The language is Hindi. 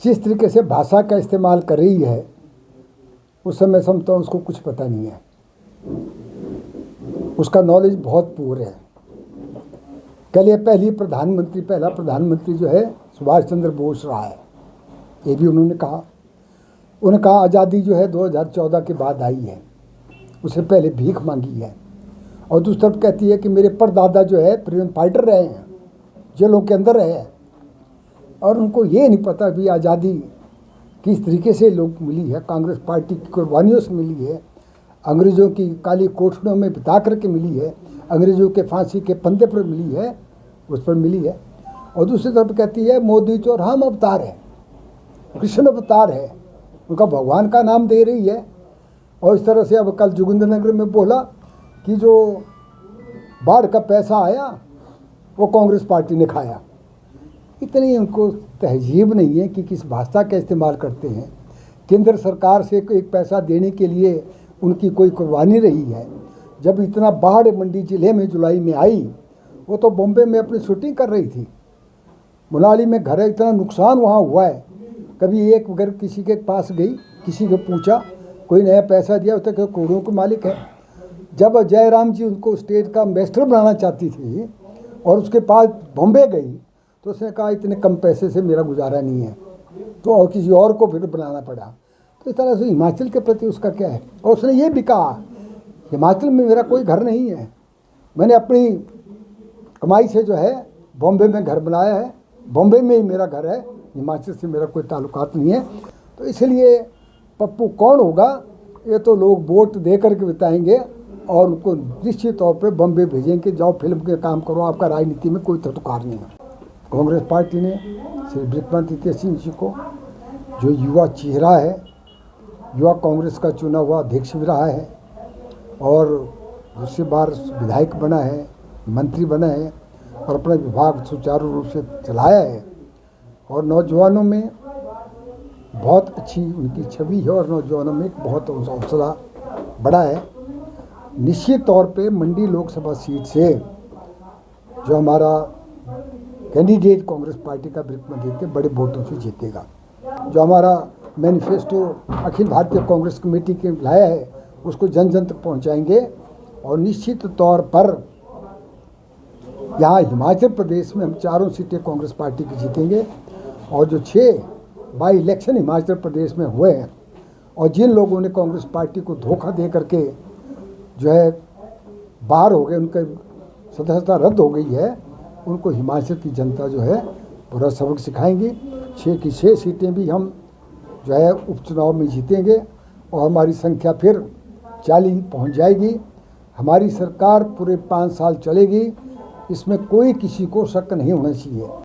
जिस तरीके से भाषा का इस्तेमाल कर रही है उस समय समझता हूँ उसको कुछ पता नहीं है, उसका नॉलेज बहुत पुअर है। कल ये पहला प्रधानमंत्री जो है सुभाष चंद्र बोस रहा है, ये भी उन्होंने कहा आज़ादी जो है 2014 के बाद आई है, उससे पहले भीख मांगी है। और दूसरी तरफ कहती है कि मेरे परदादा जो है फ्रीडम फाइटर रहे हैं, जेलों के अंदर रहे हैं, और उनको ये नहीं पता भी आज़ादी किस तरीके से लोग मिली है, कांग्रेस पार्टी की कुर्बानियों से मिली है, अंग्रेज़ों की काली कोठरियों में बिता करके मिली है, अंग्रेज़ों के फांसी के फंदे पर मिली है, उस पर मिली है। और दूसरी तरफ कहती है मोदी तो राम अवतार है, कृष्ण अवतार है, उनका भगवान का नाम दे रही है। और इस तरह से अब कल जोगिंद्रनगर में बोला कि जो बाढ़ का पैसा आया वो कांग्रेस पार्टी ने खाया। इतनी उनको तहजीब नहीं है कि किस भाषा का इस्तेमाल करते हैं। केंद्र सरकार से एक पैसा देने के लिए उनकी कोई कुर्बानी रही है। जब इतना बाढ़ मंडी ज़िले में जुलाई में आई, वो तो बॉम्बे में अपनी शूटिंग कर रही थी। मनाली में घर इतना नुकसान वहाँ हुआ है, कभी एक अगर किसी के पास गई, किसी को पूछा, कोई नया पैसा दिया, उसने कहा करोड़ों के मालिक है। जब जयराम जी उनको स्टेट का एम्बेसडर बनाना चाहती थी और उसके पास बॉम्बे गई तो उसने कहा इतने कम पैसे से मेरा गुजारा नहीं है, तो और किसी और को फिर बनाना पड़ा। तो इस तरह से हिमाचल के प्रति उसका क्या है। और उसने ये भी कहा हिमाचल में मेरा कोई घर नहीं है, मैंने अपनी कमाई से जो है बॉम्बे में घर बनाया है, बॉम्बे में ही मेरा घर है, हिमाचल से मेरा कोई ताल्लुकात नहीं है। तो इसलिए पप्पू कौन होगा ये तो लोग वोट दे करके बताएंगे और उनको निश्चित तौर पे बॉम्बे भेजेंगे, जाओ फिल्म के काम करो, आपका राजनीति में कोई तटुकार नहीं है। कांग्रेस पार्टी ने श्री विक्रमादित्य सिंह जी को, जो युवा चेहरा है, युवा कांग्रेस का चुना हुआ अध्यक्ष भी रहा है और दूसरी बार विधायक बना है, मंत्री बना है और अपना विभाग सुचारू रूप से चलाया है। और नौजवानों में बहुत अच्छी उनकी छवि है और नौजवानों में बहुत हौसला बड़ा है। निश्चित तौर पे मंडी लोकसभा सीट से जो हमारा कैंडिडेट कांग्रेस पार्टी का विक्रमादित्य बड़े वोटों से जीतेगा। जो हमारा मैनिफेस्टो अखिल भारतीय कांग्रेस कमेटी के लाया है उसको जन जन तक पहुँचाएंगे और निश्चित तौर पर यहाँ हिमाचल प्रदेश में हम 4 सीटें कांग्रेस पार्टी की जीतेंगे। और जो 6 बाई इलेक्शन हिमाचल प्रदेश में हुए हैं और जिन लोगों ने कांग्रेस पार्टी को धोखा दे करके जो है बाहर हो गए, उनका सदस्यता रद्द हो गई है, उनको हिमाचल की जनता जो है पूरा सबक सिखाएंगी। 6 की 6 सीटें भी हम जो है उपचुनाव में जीतेंगे और हमारी संख्या फिर 40 पहुंच जाएगी। हमारी सरकार पूरे 5 साल चलेगी, इसमें कोई किसी को शक नहीं होना चाहिए।